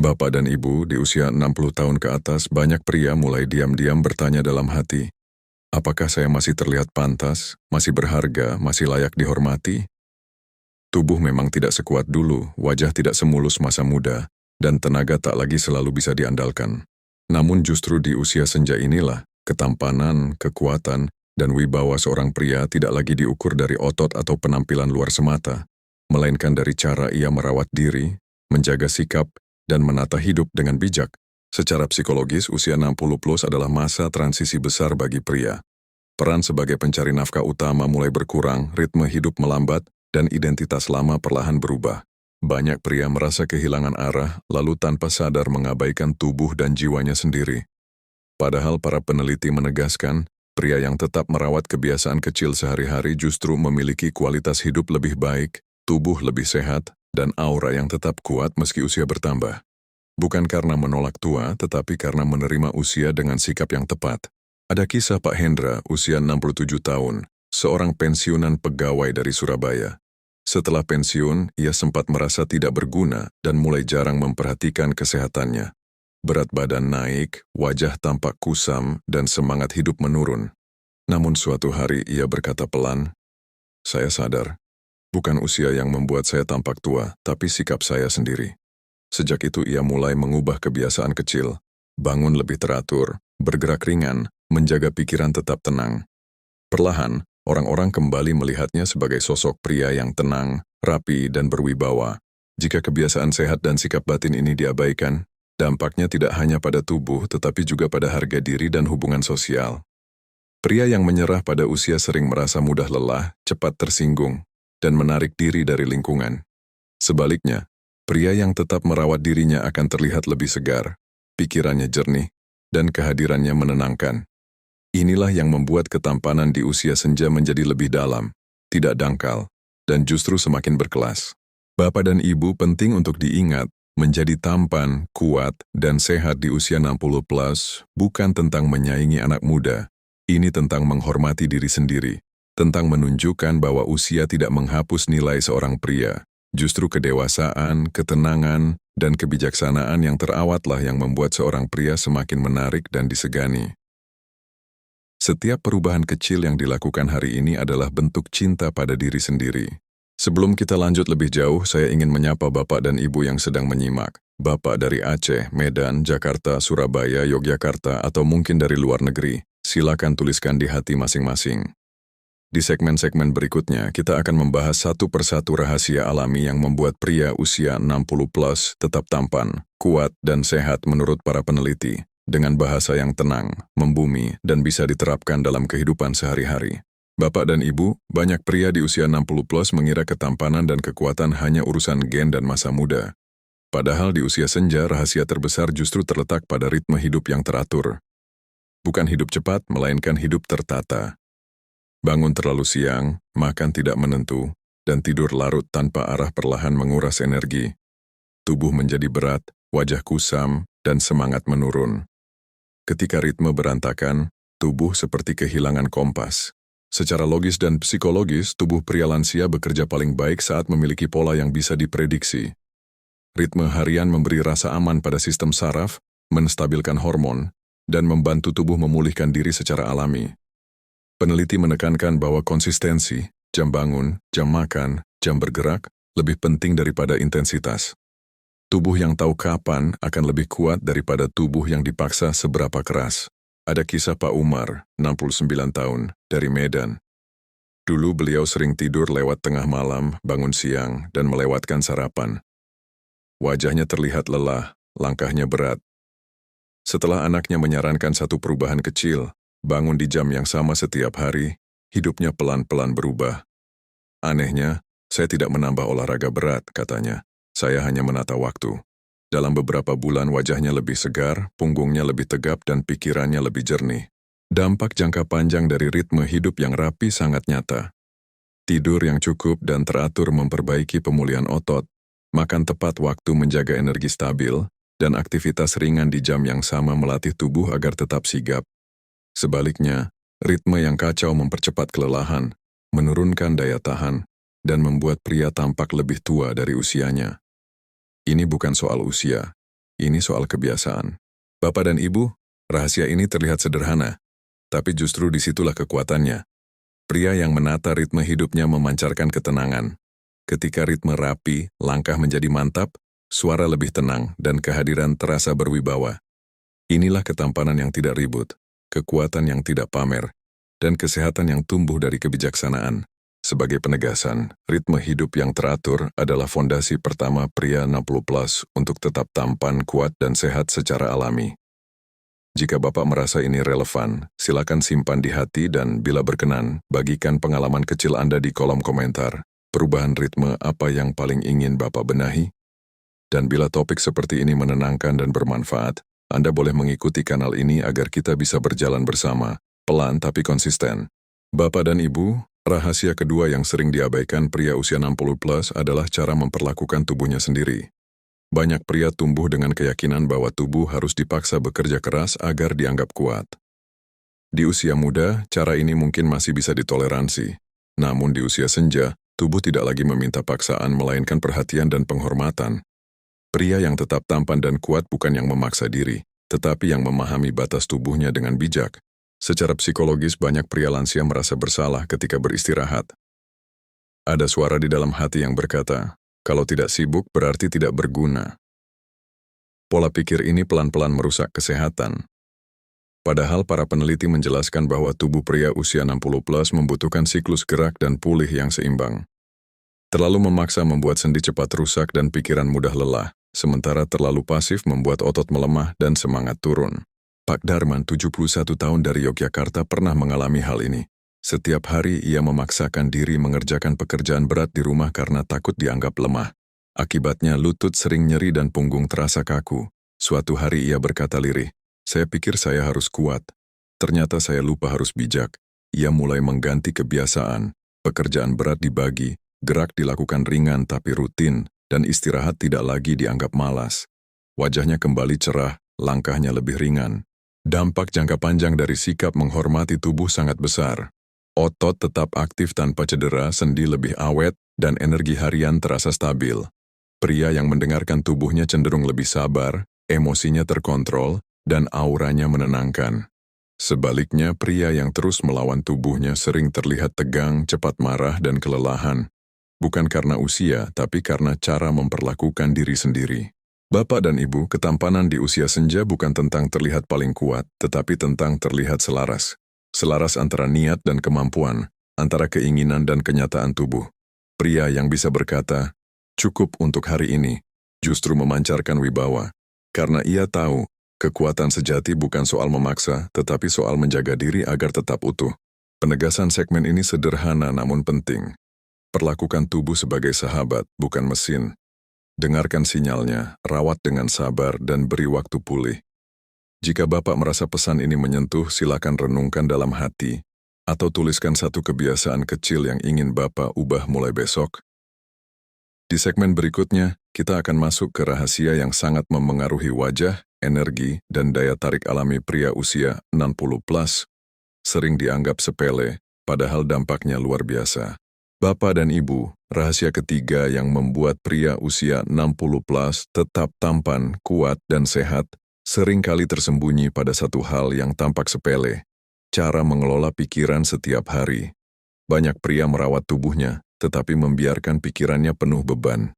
Bapak dan Ibu di usia 60 tahun ke atas, banyak pria mulai diam-diam bertanya dalam hati, apakah saya masih terlihat pantas, masih berharga, masih layak dihormati? Tubuh memang tidak sekuat dulu, wajah tidak semulus masa muda, dan tenaga tak lagi selalu bisa diandalkan. Namun justru di usia senja inilah, ketampanan, kekuatan, dan wibawa seorang pria tidak lagi diukur dari otot atau penampilan luar semata, melainkan dari cara ia merawat diri, menjaga sikap, dan menata hidup dengan bijak. Secara psikologis, usia 60 plus adalah masa transisi besar bagi pria. Peran sebagai pencari nafkah utama mulai berkurang, ritme hidup melambat, dan identitas lama perlahan berubah. Banyak pria merasa kehilangan arah, lalu tanpa sadar mengabaikan tubuh dan jiwanya sendiri. Padahal para peneliti menegaskan, pria yang tetap merawat kebiasaan kecil sehari-hari justru memiliki kualitas hidup lebih baik, tubuh lebih sehat, dan aura yang tetap kuat meski usia bertambah. Bukan karena menolak tua, tetapi karena menerima usia dengan sikap yang tepat. Ada kisah Pak Hendra, usia 67 tahun, seorang pensiunan pegawai dari Surabaya. Setelah pensiun, ia sempat merasa tidak berguna dan mulai jarang memperhatikan kesehatannya. Berat badan naik, wajah tampak kusam, dan semangat hidup menurun. Namun suatu hari ia berkata pelan, "Saya sadar, bukan usia yang membuat saya tampak tua, tapi sikap saya sendiri." Sejak itu ia mulai mengubah kebiasaan kecil, bangun lebih teratur, bergerak ringan, menjaga pikiran tetap tenang. Perlahan, orang-orang kembali melihatnya sebagai sosok pria yang tenang, rapi, dan berwibawa. Jika kebiasaan sehat dan sikap batin ini diabaikan, dampaknya tidak hanya pada tubuh tetapi juga pada harga diri dan hubungan sosial. Pria yang menyerah pada usia sering merasa mudah lelah, cepat tersinggung, dan menarik diri dari lingkungan. Sebaliknya, pria yang tetap merawat dirinya akan terlihat lebih segar, pikirannya jernih, dan kehadirannya menenangkan. Inilah yang membuat ketampanan di usia senja menjadi lebih dalam, tidak dangkal, dan justru semakin berkelas. Bapak dan Ibu penting untuk diingat, menjadi tampan, kuat, dan sehat di usia 60 plus bukan tentang menyaingi anak muda. Ini tentang menghormati diri sendiri, tentang menunjukkan bahwa usia tidak menghapus nilai seorang pria. Justru kedewasaan, ketenangan, dan kebijaksanaan yang terawatlah yang membuat seorang pria semakin menarik dan disegani. Setiap perubahan kecil yang dilakukan hari ini adalah bentuk cinta pada diri sendiri. Sebelum kita lanjut lebih jauh, saya ingin menyapa Bapak dan Ibu yang sedang menyimak. Bapak dari Aceh, Medan, Jakarta, Surabaya, Yogyakarta, atau mungkin dari luar negeri. Silakan tuliskan di hati masing-masing. Di segmen-segmen berikutnya, kita akan membahas satu persatu rahasia alami yang membuat pria usia 60 plus tetap tampan, kuat, dan sehat menurut para peneliti, dengan bahasa yang tenang, membumi, dan bisa diterapkan dalam kehidupan sehari-hari. Bapak dan Ibu, banyak pria di usia 60 plus mengira ketampanan dan kekuatan hanya urusan gen dan masa muda. Padahal di usia senja, rahasia terbesar justru terletak pada ritme hidup yang teratur. Bukan hidup cepat, melainkan hidup tertata. Bangun terlalu siang, makan tidak menentu, dan tidur larut tanpa arah perlahan menguras energi. Tubuh menjadi berat, wajah kusam, dan semangat menurun. Ketika ritme berantakan, tubuh seperti kehilangan kompas. Secara logis dan psikologis, tubuh pria lansia bekerja paling baik saat memiliki pola yang bisa diprediksi. Ritme harian memberi rasa aman pada sistem saraf, menstabilkan hormon, dan membantu tubuh memulihkan diri secara alami. Peneliti menekankan bahwa konsistensi, jam bangun, jam makan, jam bergerak, lebih penting daripada intensitas. Tubuh yang tahu kapan akan lebih kuat daripada tubuh yang dipaksa seberapa keras. Ada kisah Pak Umar, 69 tahun, dari Medan. Dulu beliau sering tidur lewat tengah malam, bangun siang, dan melewatkan sarapan. Wajahnya terlihat lelah, langkahnya berat. Setelah anaknya menyarankan satu perubahan kecil, bangun di jam yang sama setiap hari, hidupnya pelan-pelan berubah. Anehnya, saya tidak menambah olahraga berat, katanya. Saya hanya menata waktu. Dalam beberapa bulan wajahnya lebih segar, punggungnya lebih tegap, dan pikirannya lebih jernih. Dampak jangka panjang dari ritme hidup yang rapi sangat nyata. Tidur yang cukup dan teratur memperbaiki pemulihan otot, makan tepat waktu menjaga energi stabil, dan aktivitas ringan di jam yang sama melatih tubuh agar tetap sigap. Sebaliknya, ritme yang kacau mempercepat kelelahan, menurunkan daya tahan, dan membuat pria tampak lebih tua dari usianya. Ini bukan soal usia. Ini soal kebiasaan. Bapak dan Ibu, rahasia ini terlihat sederhana, tapi justru disitulah kekuatannya. Pria yang menata ritme hidupnya memancarkan ketenangan. Ketika ritme rapi, langkah menjadi mantap, suara lebih tenang, dan kehadiran terasa berwibawa. Inilah ketampanan yang tidak ribut, kekuatan yang tidak pamer, dan kesehatan yang tumbuh dari kebijaksanaan. Sebagai penegasan, ritme hidup yang teratur adalah fondasi pertama pria 60+ untuk tetap tampan, kuat, dan sehat secara alami. Jika Bapak merasa ini relevan, silakan simpan di hati dan bila berkenan, bagikan pengalaman kecil Anda di kolom komentar. Perubahan ritme apa yang paling ingin Bapak benahi? Dan bila topik seperti ini menenangkan dan bermanfaat, Anda boleh mengikuti kanal ini agar kita bisa berjalan bersama, pelan tapi konsisten. Bapak dan Ibu, rahasia kedua yang sering diabaikan pria usia 60+ adalah cara memperlakukan tubuhnya sendiri. Banyak pria tumbuh dengan keyakinan bahwa tubuh harus dipaksa bekerja keras agar dianggap kuat. Di usia muda, cara ini mungkin masih bisa ditoleransi. Namun di usia senja, tubuh tidak lagi meminta paksaan melainkan perhatian dan penghormatan. Pria yang tetap tampan dan kuat bukan yang memaksa diri, tetapi yang memahami batas tubuhnya dengan bijak. Secara psikologis, banyak pria lansia merasa bersalah ketika beristirahat. Ada suara di dalam hati yang berkata, kalau tidak sibuk berarti tidak berguna. Pola pikir ini pelan-pelan merusak kesehatan. Padahal para peneliti menjelaskan bahwa tubuh pria usia 60+ membutuhkan siklus gerak dan pulih yang seimbang. Terlalu memaksa membuat sendi cepat rusak dan pikiran mudah lelah, sementara terlalu pasif membuat otot melemah dan semangat turun. Pak Darman, 71 tahun dari Yogyakarta, pernah mengalami hal ini. Setiap hari ia memaksakan diri mengerjakan pekerjaan berat di rumah karena takut dianggap lemah. Akibatnya lutut sering nyeri dan punggung terasa kaku. Suatu hari ia berkata lirih, "Saya pikir saya harus kuat. Ternyata saya lupa harus bijak." Ia mulai mengganti kebiasaan. Pekerjaan berat dibagi, gerak dilakukan ringan tapi rutin, dan istirahat tidak lagi dianggap malas. Wajahnya kembali cerah, langkahnya lebih ringan. Dampak jangka panjang dari sikap menghormati tubuh sangat besar. Otot tetap aktif tanpa cedera, sendi lebih awet, dan energi harian terasa stabil. Pria yang mendengarkan tubuhnya cenderung lebih sabar, emosinya terkontrol, dan auranya menenangkan. Sebaliknya, pria yang terus melawan tubuhnya sering terlihat tegang, cepat marah, dan kelelahan. Bukan karena usia, tapi karena cara memperlakukan diri sendiri. Bapak dan Ibu, ketampanan di usia senja bukan tentang terlihat paling kuat, tetapi tentang terlihat selaras. Selaras antara niat dan kemampuan, antara keinginan dan kenyataan tubuh. Pria yang bisa berkata, "Cukup untuk hari ini," justru memancarkan wibawa. Karena ia tahu, kekuatan sejati bukan soal memaksa, tetapi soal menjaga diri agar tetap utuh. Penegasan segmen ini sederhana namun penting. Perlakukan tubuh sebagai sahabat, bukan mesin. Dengarkan sinyalnya, rawat dengan sabar, dan beri waktu pulih. Jika Bapak merasa pesan ini menyentuh, silakan renungkan dalam hati, atau tuliskan satu kebiasaan kecil yang ingin Bapak ubah mulai besok. Di segmen berikutnya, kita akan masuk ke rahasia yang sangat memengaruhi wajah, energi, dan daya tarik alami pria usia 60+. Sering dianggap sepele, padahal dampaknya luar biasa. Bapak dan Ibu, rahasia ketiga yang membuat pria usia 60+ tetap tampan, kuat, dan sehat, seringkali tersembunyi pada satu hal yang tampak sepele, cara mengelola pikiran setiap hari. Banyak pria merawat tubuhnya, tetapi membiarkan pikirannya penuh beban.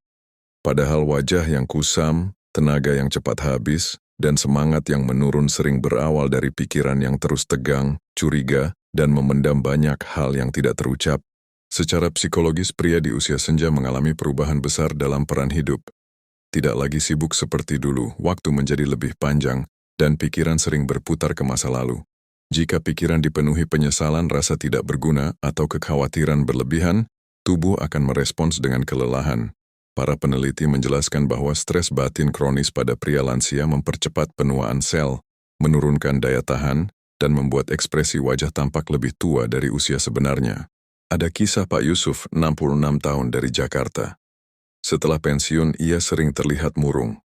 Padahal wajah yang kusam, tenaga yang cepat habis, dan semangat yang menurun sering berawal dari pikiran yang terus tegang, curiga, dan memendam banyak hal yang tidak terucap. Secara psikologis, pria di usia senja mengalami perubahan besar dalam peran hidup. Tidak lagi sibuk seperti dulu, waktu menjadi lebih panjang, dan pikiran sering berputar ke masa lalu. Jika pikiran dipenuhi penyesalan, rasa tidak berguna, atau kekhawatiran berlebihan, tubuh akan merespons dengan kelelahan. Para peneliti menjelaskan bahwa stres batin kronis pada pria lansia mempercepat penuaan sel, menurunkan daya tahan, dan membuat ekspresi wajah tampak lebih tua dari usia sebenarnya. Ada kisah Pak Yusuf, 66 tahun dari Jakarta. Setelah pensiun, ia sering terlihat murung.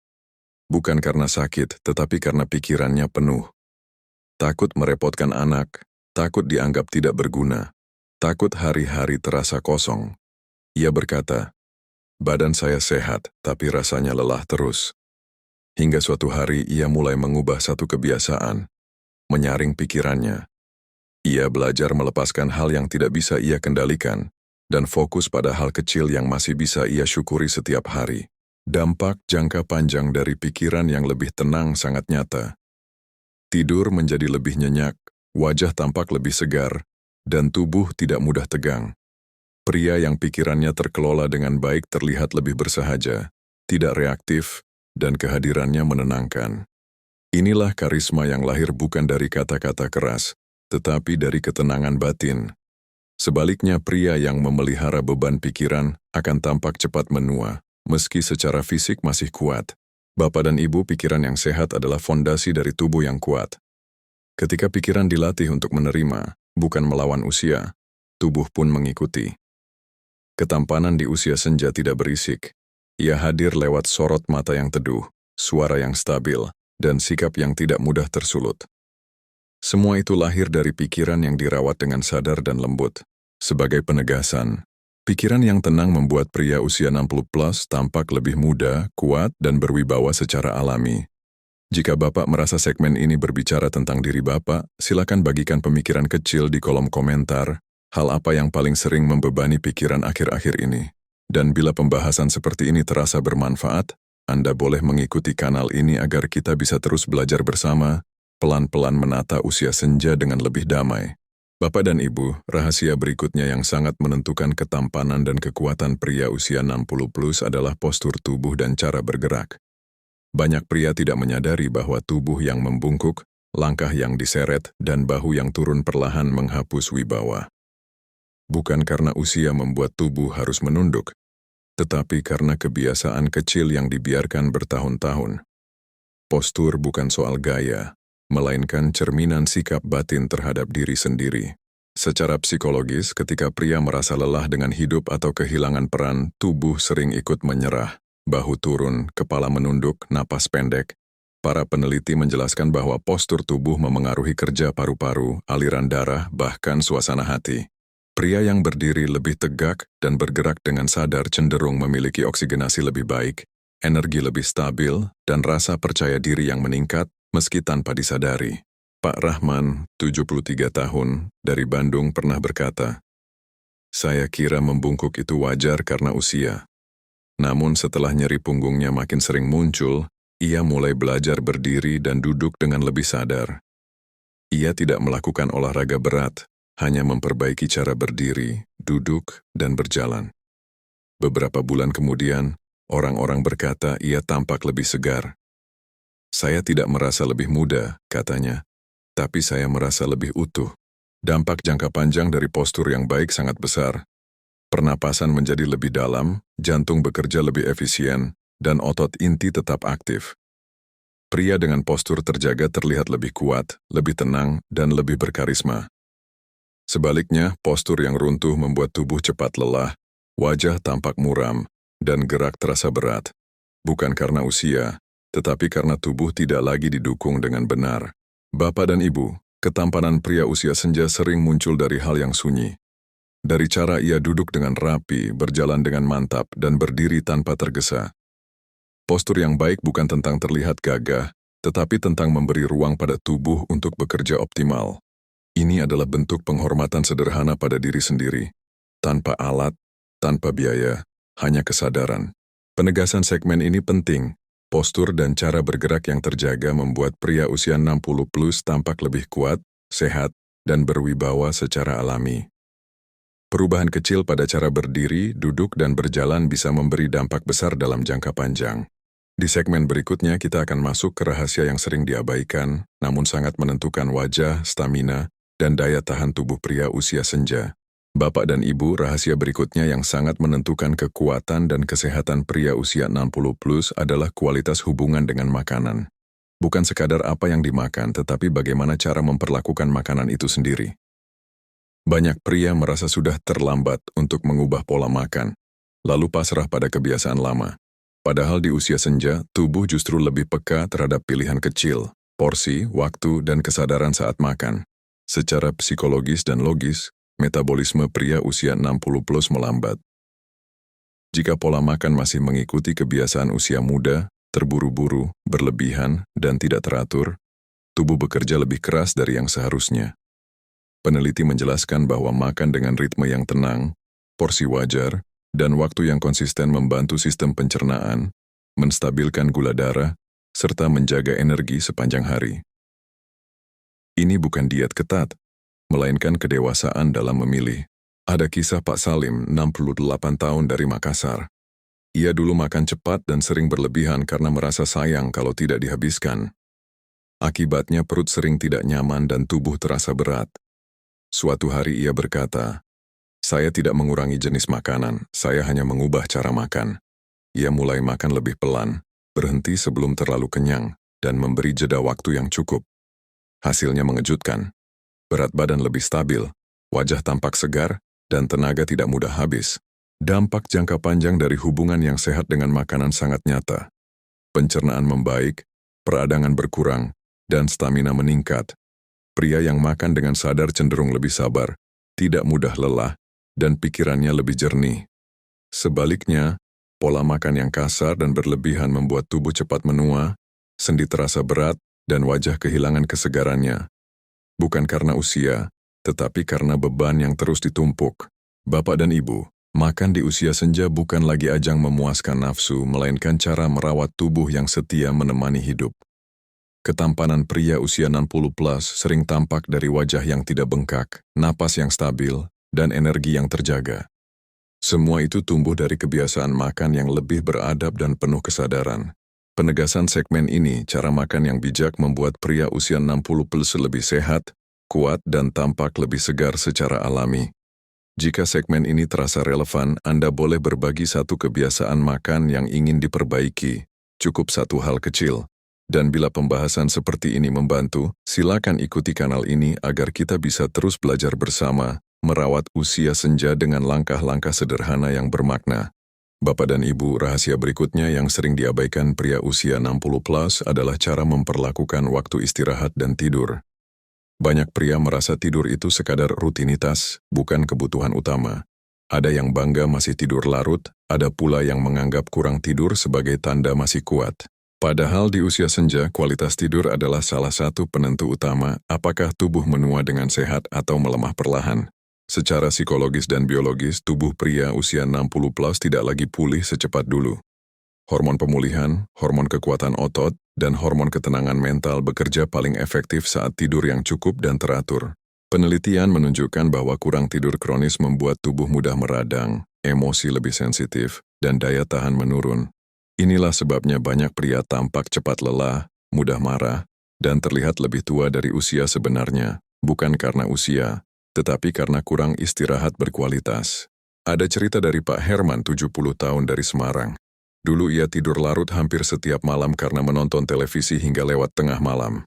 Bukan karena sakit, tetapi karena pikirannya penuh. Takut merepotkan anak, takut dianggap tidak berguna, takut hari-hari terasa kosong. Ia berkata, "Badan saya sehat, tapi rasanya lelah terus." Hingga suatu hari ia mulai mengubah satu kebiasaan, menyaring pikirannya. Ia belajar melepaskan hal yang tidak bisa ia kendalikan, dan fokus pada hal kecil yang masih bisa ia syukuri setiap hari. Dampak jangka panjang dari pikiran yang lebih tenang sangat nyata. Tidur menjadi lebih nyenyak, wajah tampak lebih segar, dan tubuh tidak mudah tegang. Pria yang pikirannya terkelola dengan baik terlihat lebih bersahaja, tidak reaktif, dan kehadirannya menenangkan. Inilah karisma yang lahir bukan dari kata-kata keras, tetapi dari ketenangan batin. Sebaliknya, pria yang memelihara beban pikiran akan tampak cepat menua, meski secara fisik masih kuat. Bapak dan ibu, pikiran yang sehat adalah fondasi dari tubuh yang kuat. Ketika pikiran dilatih untuk menerima, bukan melawan usia, tubuh pun mengikuti. Ketampanan di usia senja tidak berisik. Ia hadir lewat sorot mata yang teduh, suara yang stabil, dan sikap yang tidak mudah tersulut. Semua itu lahir dari pikiran yang dirawat dengan sadar dan lembut. Sebagai penegasan, pikiran yang tenang membuat pria usia 60 plus tampak lebih muda, kuat, dan berwibawa secara alami. Jika Bapak merasa segmen ini berbicara tentang diri Bapak, silakan bagikan pemikiran kecil di kolom komentar, hal apa yang paling sering membebani pikiran akhir-akhir ini. Dan bila pembahasan seperti ini terasa bermanfaat, Anda boleh mengikuti kanal ini agar kita bisa terus belajar bersama, pelan-pelan menata usia senja dengan lebih damai. Bapak dan Ibu, rahasia berikutnya yang sangat menentukan ketampanan dan kekuatan pria usia 60 plus adalah postur tubuh dan cara bergerak. Banyak pria tidak menyadari bahwa tubuh yang membungkuk, langkah yang diseret, dan bahu yang turun perlahan menghapus wibawa. Bukan karena usia membuat tubuh harus menunduk, tetapi karena kebiasaan kecil yang dibiarkan bertahun-tahun. Postur bukan soal gaya, melainkan cerminan sikap batin terhadap diri sendiri. Secara psikologis, ketika pria merasa lelah dengan hidup atau kehilangan peran, tubuh sering ikut menyerah, bahu turun, kepala menunduk, napas pendek. Para peneliti menjelaskan bahwa postur tubuh memengaruhi kerja paru-paru, aliran darah, bahkan suasana hati. Pria yang berdiri lebih tegak dan bergerak dengan sadar cenderung memiliki oksigenasi lebih baik, energi lebih stabil, dan rasa percaya diri yang meningkat meski tanpa disadari. Pak Rahman, 73 tahun, dari Bandung pernah berkata, "Saya kira membungkuk itu wajar karena usia. Namun setelah nyeri punggungnya makin sering muncul, ia mulai belajar berdiri dan duduk dengan lebih sadar. Ia tidak melakukan olahraga berat, hanya memperbaiki cara berdiri, duduk, dan berjalan. Beberapa bulan kemudian, orang-orang berkata ia tampak lebih segar. Saya tidak merasa lebih muda, katanya, tapi saya merasa lebih utuh. Dampak jangka panjang dari postur yang baik sangat besar. Pernapasan menjadi lebih dalam, jantung bekerja lebih efisien, dan otot inti tetap aktif. Pria dengan postur terjaga terlihat lebih kuat, lebih tenang, dan lebih berkarisma. Sebaliknya, postur yang runtuh membuat tubuh cepat lelah, wajah tampak muram, dan gerak terasa berat. Bukan karena usia, tetapi karena tubuh tidak lagi didukung dengan benar. Bapak dan Ibu, ketampanan pria usia senja sering muncul dari hal yang sunyi. Dari cara ia duduk dengan rapi, berjalan dengan mantap, dan berdiri tanpa tergesa. Postur yang baik bukan tentang terlihat gagah, tetapi tentang memberi ruang pada tubuh untuk bekerja optimal. Ini adalah bentuk penghormatan sederhana pada diri sendiri. Tanpa alat, tanpa biaya, hanya kesadaran. Penegasan segmen ini penting. Postur dan cara bergerak yang terjaga membuat pria usia 60 plus tampak lebih kuat, sehat, dan berwibawa secara alami. Perubahan kecil pada cara berdiri, duduk, dan berjalan bisa memberi dampak besar dalam jangka panjang. Di segmen berikutnya kita akan masuk ke rahasia yang sering diabaikan, namun sangat menentukan wajah, stamina, dan daya tahan tubuh pria usia senja. Bapak dan Ibu, rahasia berikutnya yang sangat menentukan kekuatan dan kesehatan pria usia 60 plus adalah kualitas hubungan dengan makanan. Bukan sekadar apa yang dimakan, tetapi bagaimana cara memperlakukan makanan itu sendiri. Banyak pria merasa sudah terlambat untuk mengubah pola makan, lalu pasrah pada kebiasaan lama. Padahal di usia senja, tubuh justru lebih peka terhadap pilihan kecil, porsi, waktu, dan kesadaran saat makan. Secara psikologis dan logis, metabolisme pria usia 60 plus melambat. Jika pola makan masih mengikuti kebiasaan usia muda, terburu-buru, berlebihan, dan tidak teratur, tubuh bekerja lebih keras dari yang seharusnya. Peneliti menjelaskan bahwa makan dengan ritme yang tenang, porsi wajar, dan waktu yang konsisten membantu sistem pencernaan, menstabilkan gula darah, serta menjaga energi sepanjang hari. Ini bukan diet ketat, melainkan kedewasaan dalam memilih. Ada kisah Pak Salim, 68 tahun dari Makassar. Ia dulu makan cepat dan sering berlebihan karena merasa sayang kalau tidak dihabiskan. Akibatnya perut sering tidak nyaman dan tubuh terasa berat. Suatu hari ia berkata, "Saya tidak mengurangi jenis makanan, saya hanya mengubah cara makan." Ia mulai makan lebih pelan, berhenti sebelum terlalu kenyang, dan memberi jeda waktu yang cukup. Hasilnya mengejutkan. Berat badan lebih stabil, wajah tampak segar, dan tenaga tidak mudah habis. Dampak jangka panjang dari hubungan yang sehat dengan makanan sangat nyata. Pencernaan membaik, peradangan berkurang, dan stamina meningkat. Pria yang makan dengan sadar cenderung lebih sabar, tidak mudah lelah, dan pikirannya lebih jernih. Sebaliknya, pola makan yang kasar dan berlebihan membuat tubuh cepat menua, sendi terasa berat, dan wajah kehilangan kesegarannya. Bukan karena usia, tetapi karena beban yang terus ditumpuk. Bapak dan Ibu, makan di usia senja bukan lagi ajang memuaskan nafsu, melainkan cara merawat tubuh yang setia menemani hidup. Ketampanan pria usia 60 plus sering tampak dari wajah yang tidak bengkak, napas yang stabil, dan energi yang terjaga. Semua itu tumbuh dari kebiasaan makan yang lebih beradab dan penuh kesadaran. Penegasan segmen ini, cara makan yang bijak membuat pria usia 60 plus lebih sehat, kuat, dan tampak lebih segar secara alami. Jika segmen ini terasa relevan, Anda boleh berbagi satu kebiasaan makan yang ingin diperbaiki. Cukup satu hal kecil. Dan bila pembahasan seperti ini membantu, silakan ikuti kanal ini agar kita bisa terus belajar bersama, merawat usia senja dengan langkah-langkah sederhana yang bermakna. Bapak dan Ibu, rahasia berikutnya yang sering diabaikan pria usia 60 plus adalah cara memperlakukan waktu istirahat dan tidur. Banyak pria merasa tidur itu sekadar rutinitas, bukan kebutuhan utama. Ada yang bangga masih tidur larut, ada pula yang menganggap kurang tidur sebagai tanda masih kuat. Padahal di usia senja, kualitas tidur adalah salah satu penentu utama apakah tubuh menua dengan sehat atau melemah perlahan. Secara psikologis dan biologis, tubuh pria usia 60 plus tidak lagi pulih secepat dulu. Hormon pemulihan, hormon kekuatan otot, dan hormon ketenangan mental bekerja paling efektif saat tidur yang cukup dan teratur. Penelitian menunjukkan bahwa kurang tidur kronis membuat tubuh mudah meradang, emosi lebih sensitif, dan daya tahan menurun. Inilah sebabnya banyak pria tampak cepat lelah, mudah marah, dan terlihat lebih tua dari usia sebenarnya, bukan karena usia, tetapi karena kurang istirahat berkualitas. Ada cerita dari Pak Herman, 70 tahun dari Semarang. Dulu ia tidur larut hampir setiap malam karena menonton televisi hingga lewat tengah malam.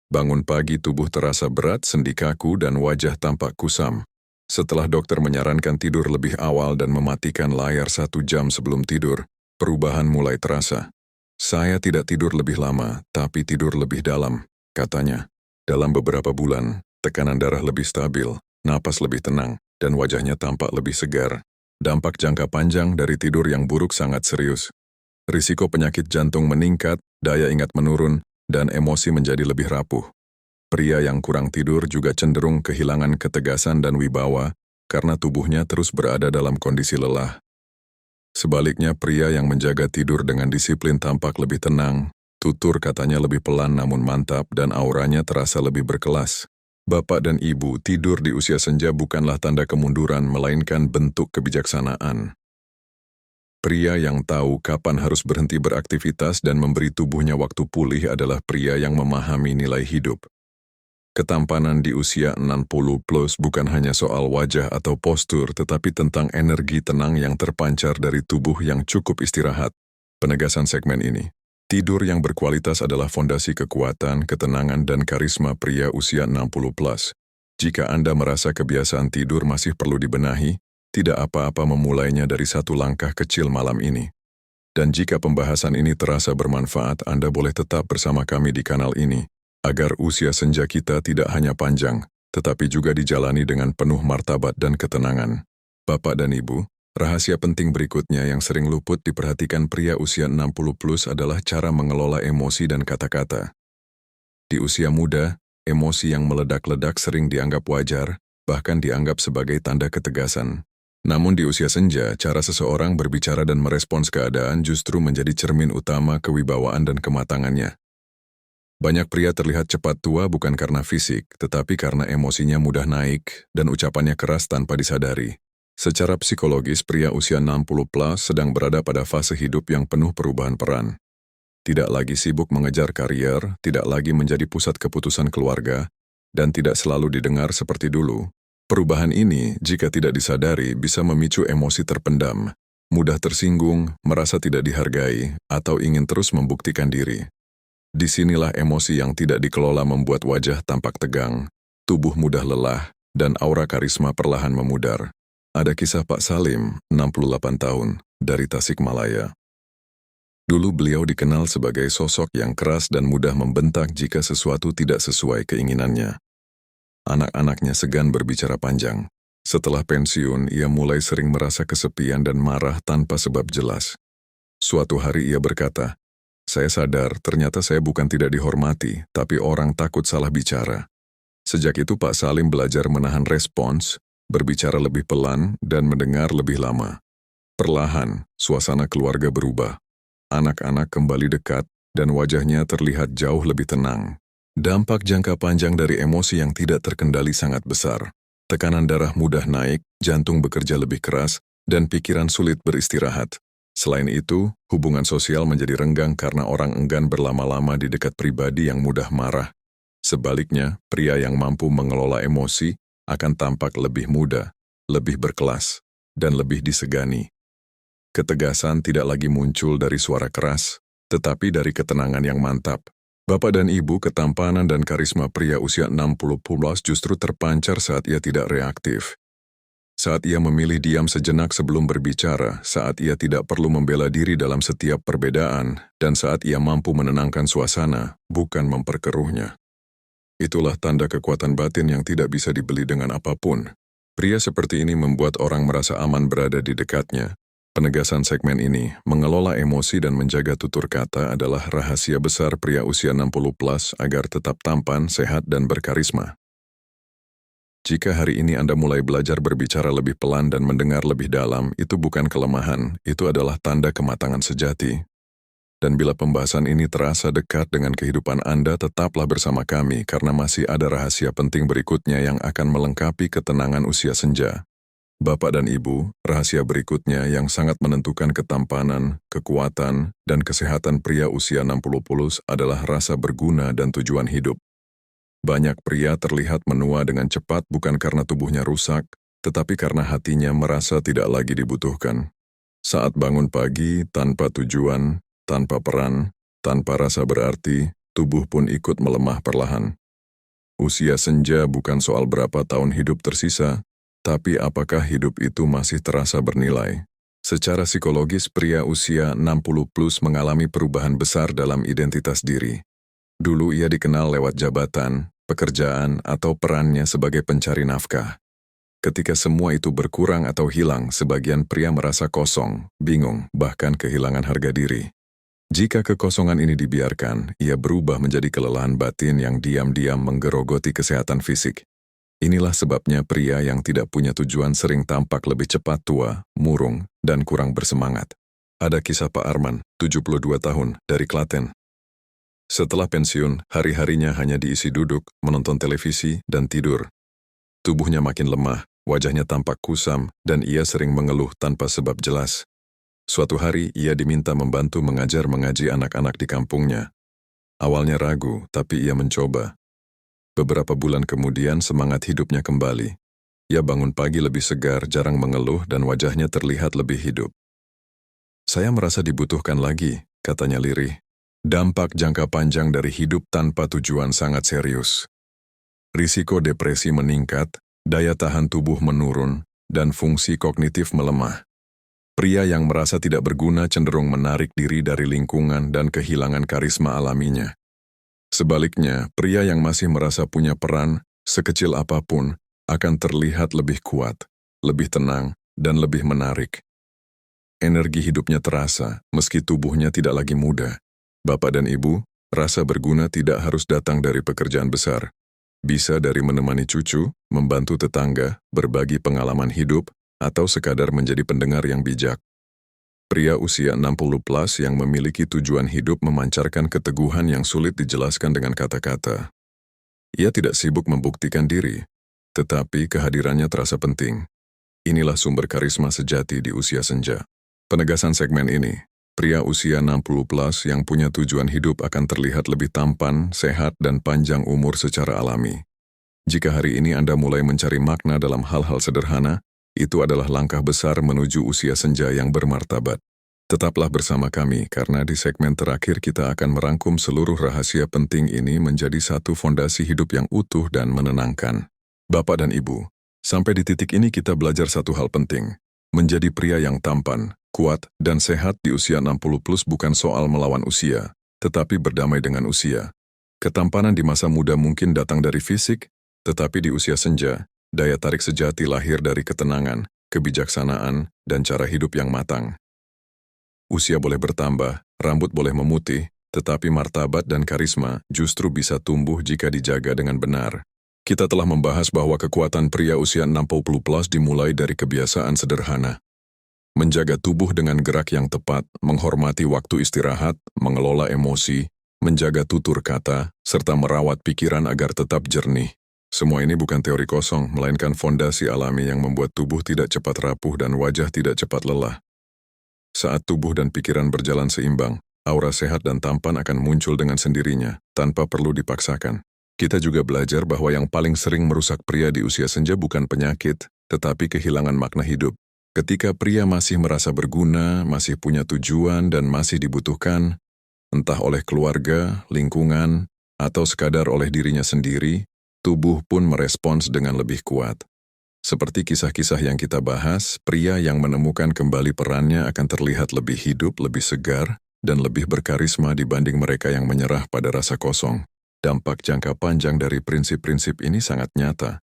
Bangun pagi tubuh terasa berat, sendi kaku, dan wajah tampak kusam. Setelah dokter menyarankan tidur lebih awal dan mematikan layar 1 jam sebelum tidur, perubahan mulai terasa. "Saya tidak tidur lebih lama, tapi tidur lebih dalam," katanya. Dalam beberapa bulan, tekanan darah lebih stabil, napas lebih tenang, dan wajahnya tampak lebih segar. Dampak jangka panjang dari tidur yang buruk sangat serius. Risiko penyakit jantung meningkat, daya ingat menurun, dan emosi menjadi lebih rapuh. Pria yang kurang tidur juga cenderung kehilangan ketegasan dan wibawa karena tubuhnya terus berada dalam kondisi lelah. Sebaliknya, pria yang menjaga tidur dengan disiplin tampak lebih tenang, tutur katanya lebih pelan namun mantap, dan auranya terasa lebih berkelas. Bapak dan Ibu, tidur di usia senja bukanlah tanda kemunduran, melainkan bentuk kebijaksanaan. Pria yang tahu kapan harus berhenti beraktivitas dan memberi tubuhnya waktu pulih adalah pria yang memahami nilai hidup. Ketampanan di usia 60 plus bukan hanya soal wajah atau postur, tetapi tentang energi tenang yang terpancar dari tubuh yang cukup istirahat. Penegasan segmen ini. Tidur yang berkualitas adalah fondasi kekuatan, ketenangan, dan karisma pria usia 60 plus. Jika Anda merasa kebiasaan tidur masih perlu dibenahi, tidak apa-apa memulainya dari satu langkah kecil malam ini. Dan jika pembahasan ini terasa bermanfaat, Anda boleh tetap bersama kami di kanal ini, agar usia senja kita tidak hanya panjang, tetapi juga dijalani dengan penuh martabat dan ketenangan. Bapak dan Ibu, Rahasia penting berikutnya yang sering luput diperhatikan pria usia 60 plus adalah cara mengelola emosi dan kata-kata. Di usia muda, emosi yang meledak-ledak sering dianggap wajar, bahkan dianggap sebagai tanda ketegasan. Namun di usia senja, cara seseorang berbicara dan merespons keadaan justru menjadi cermin utama kewibawaan dan kematangannya. Banyak pria terlihat cepat tua bukan karena fisik, tetapi karena emosinya mudah naik dan ucapannya keras tanpa disadari. Secara psikologis, pria usia 60 plus sedang berada pada fase hidup yang penuh perubahan peran. Tidak lagi sibuk mengejar karier, tidak lagi menjadi pusat keputusan keluarga, dan tidak selalu didengar seperti dulu. Perubahan ini, jika tidak disadari, bisa memicu emosi terpendam, mudah tersinggung, merasa tidak dihargai, atau ingin terus membuktikan diri. Disinilah emosi yang tidak dikelola membuat wajah tampak tegang, tubuh mudah lelah, dan aura karisma perlahan memudar. Ada kisah Pak Salim, 68 tahun, dari Tasikmalaya. Dulu beliau dikenal sebagai sosok yang keras dan mudah membentak jika sesuatu tidak sesuai keinginannya. Anak-anaknya segan berbicara panjang. Setelah pensiun, ia mulai sering merasa kesepian dan marah tanpa sebab jelas. Suatu hari ia berkata, "Saya sadar ternyata saya bukan tidak dihormati, tapi orang takut salah bicara." Sejak itu Pak Salim belajar menahan respons, berbicara lebih pelan, dan mendengar lebih lama. Perlahan, suasana keluarga berubah. Anak-anak kembali dekat, dan wajahnya terlihat jauh lebih tenang. Dampak jangka panjang dari emosi yang tidak terkendali sangat besar. Tekanan darah mudah naik, jantung bekerja lebih keras, dan pikiran sulit beristirahat. Selain itu, hubungan sosial menjadi renggang karena orang enggan berlama-lama di dekat pribadi yang mudah marah. Sebaliknya, pria yang mampu mengelola emosi akan tampak lebih muda, lebih berkelas, dan lebih disegani. Ketegasan tidak lagi muncul dari suara keras, tetapi dari ketenangan yang mantap. Bapak dan ibu, ketampanan dan karisma pria usia 60 plus justru terpancar saat ia tidak reaktif. Saat ia memilih diam sejenak sebelum berbicara, saat ia tidak perlu membela diri dalam setiap perbedaan, dan saat ia mampu menenangkan suasana, bukan memperkeruhnya. Itulah tanda kekuatan batin yang tidak bisa dibeli dengan apapun. Pria seperti ini membuat orang merasa aman berada di dekatnya. Penegasan segmen ini, mengelola emosi dan menjaga tutur kata adalah rahasia besar pria usia 60 plus agar tetap tampan, sehat, dan berkarisma. Jika hari ini Anda mulai belajar berbicara lebih pelan dan mendengar lebih dalam, itu bukan kelemahan, itu adalah tanda kematangan sejati. Dan bila pembahasan ini terasa dekat dengan kehidupan Anda, tetaplah bersama kami karena masih ada rahasia penting berikutnya yang akan melengkapi ketenangan usia senja. Bapak dan Ibu, rahasia berikutnya yang sangat menentukan ketampanan, kekuatan, dan kesehatan pria usia 60 plus adalah rasa berguna dan tujuan hidup. Banyak pria terlihat menua dengan cepat bukan karena tubuhnya rusak, tetapi karena hatinya merasa tidak lagi dibutuhkan. Saat bangun pagi tanpa tujuan, tanpa peran, tanpa rasa berarti, tubuh pun ikut melemah perlahan. Usia senja bukan soal berapa tahun hidup tersisa, tapi apakah hidup itu masih terasa bernilai. Secara psikologis, pria usia 60 plus mengalami perubahan besar dalam identitas diri. Dulu ia dikenal lewat jabatan, pekerjaan, atau perannya sebagai pencari nafkah. Ketika semua itu berkurang atau hilang, sebagian pria merasa kosong, bingung, bahkan kehilangan harga diri. Jika kekosongan ini dibiarkan, ia berubah menjadi kelelahan batin yang diam-diam menggerogoti kesehatan fisik. Inilah sebabnya pria yang tidak punya tujuan sering tampak lebih cepat tua, murung, dan kurang bersemangat. Ada kisah Pak Arman, 72 tahun, dari Klaten. Setelah pensiun, hari-harinya hanya diisi duduk, menonton televisi, dan tidur. Tubuhnya makin lemah, wajahnya tampak kusam, dan ia sering mengeluh tanpa sebab jelas. Suatu hari, ia diminta membantu mengajar mengaji anak-anak di kampungnya. Awalnya ragu, tapi ia mencoba. Beberapa bulan kemudian, semangat hidupnya kembali. Ia bangun pagi lebih segar, jarang mengeluh, dan wajahnya terlihat lebih hidup. "Saya merasa dibutuhkan lagi," katanya lirih. Dampak jangka panjang dari hidup tanpa tujuan sangat serius. Risiko depresi meningkat, daya tahan tubuh menurun, dan fungsi kognitif melemah. Pria yang merasa tidak berguna cenderung menarik diri dari lingkungan dan kehilangan karisma alaminya. Sebaliknya, pria yang masih merasa punya peran, sekecil apapun, akan terlihat lebih kuat, lebih tenang, dan lebih menarik. Energi hidupnya terasa, meski tubuhnya tidak lagi muda. Bapak dan Ibu, rasa berguna tidak harus datang dari pekerjaan besar. Bisa dari menemani cucu, membantu tetangga, berbagi pengalaman hidup, atau sekadar menjadi pendengar yang bijak. Pria usia 60 plus yang memiliki tujuan hidup memancarkan keteguhan yang sulit dijelaskan dengan kata-kata. Ia tidak sibuk membuktikan diri, tetapi kehadirannya terasa penting. Inilah sumber karisma sejati di usia senja. Penegasan segmen ini, pria usia 60 plus yang punya tujuan hidup akan terlihat lebih tampan, sehat, dan panjang umur secara alami. Jika hari ini Anda mulai mencari makna dalam hal-hal sederhana, itu adalah langkah besar menuju usia senja yang bermartabat. Tetaplah bersama kami karena di segmen terakhir kita akan merangkum seluruh rahasia penting ini menjadi satu fondasi hidup yang utuh dan menenangkan. Bapak dan Ibu, sampai di titik ini kita belajar satu hal penting. Menjadi pria yang tampan, kuat, dan sehat di usia 60 plus bukan soal melawan usia, tetapi berdamai dengan usia. Ketampanan di masa muda mungkin datang dari fisik, tetapi di usia senja, daya tarik sejati lahir dari ketenangan, kebijaksanaan, dan cara hidup yang matang. Usia boleh bertambah, rambut boleh memutih, tetapi martabat dan karisma justru bisa tumbuh jika dijaga dengan benar. Kita telah membahas bahwa kekuatan pria usia 60 plus dimulai dari kebiasaan sederhana. Menjaga tubuh dengan gerak yang tepat, menghormati waktu istirahat, mengelola emosi, menjaga tutur kata, serta merawat pikiran agar tetap jernih. Semua ini bukan teori kosong, melainkan fondasi alami yang membuat tubuh tidak cepat rapuh dan wajah tidak cepat lelah. Saat tubuh dan pikiran berjalan seimbang, aura sehat dan tampan akan muncul dengan sendirinya, tanpa perlu dipaksakan. Kita juga belajar bahwa yang paling sering merusak pria di usia senja bukan penyakit, tetapi kehilangan makna hidup. Ketika pria masih merasa berguna, masih punya tujuan, dan masih dibutuhkan, entah oleh keluarga, lingkungan, atau sekadar oleh dirinya sendiri, tubuh pun merespons dengan lebih kuat. Seperti kisah-kisah yang kita bahas, pria yang menemukan kembali perannya akan terlihat lebih hidup, lebih segar, dan lebih berkarisma dibanding mereka yang menyerah pada rasa kosong. Dampak jangka panjang dari prinsip-prinsip ini sangat nyata.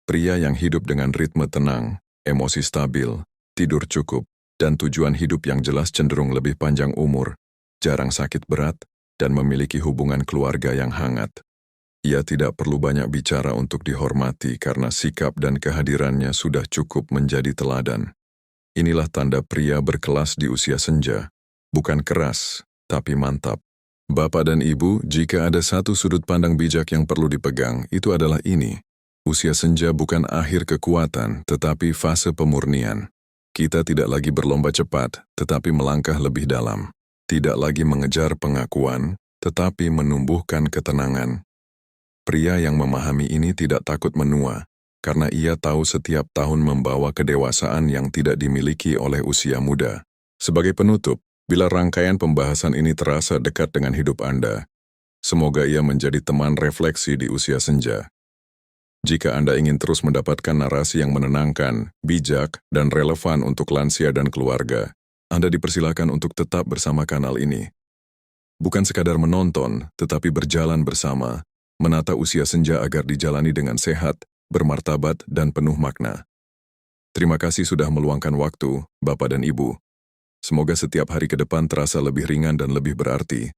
Pria yang hidup dengan ritme tenang, emosi stabil, tidur cukup, dan tujuan hidup yang jelas cenderung lebih panjang umur, jarang sakit berat, dan memiliki hubungan keluarga yang hangat. Ia tidak perlu banyak bicara untuk dihormati karena sikap dan kehadirannya sudah cukup menjadi teladan. Inilah tanda pria berkelas di usia senja. Bukan keras, tapi mantap. Bapak dan Ibu, jika ada satu sudut pandang bijak yang perlu dipegang, itu adalah ini. Usia senja bukan akhir kekuatan, tetapi fase pemurnian. Kita tidak lagi berlomba cepat, tetapi melangkah lebih dalam. Tidak lagi mengejar pengakuan, tetapi menumbuhkan ketenangan. Pria yang memahami ini tidak takut menua, karena ia tahu setiap tahun membawa kedewasaan yang tidak dimiliki oleh usia muda. Sebagai penutup, bila rangkaian pembahasan ini terasa dekat dengan hidup Anda, semoga ia menjadi teman refleksi di usia senja. Jika Anda ingin terus mendapatkan narasi yang menenangkan, bijak, dan relevan untuk lansia dan keluarga, Anda dipersilakan untuk tetap bersama kanal ini. Bukan sekadar menonton, tetapi berjalan bersama, menata usia senja agar dijalani dengan sehat, bermartabat, dan penuh makna. Terima kasih sudah meluangkan waktu, Bapak dan Ibu. Semoga setiap hari ke depan terasa lebih ringan dan lebih berarti.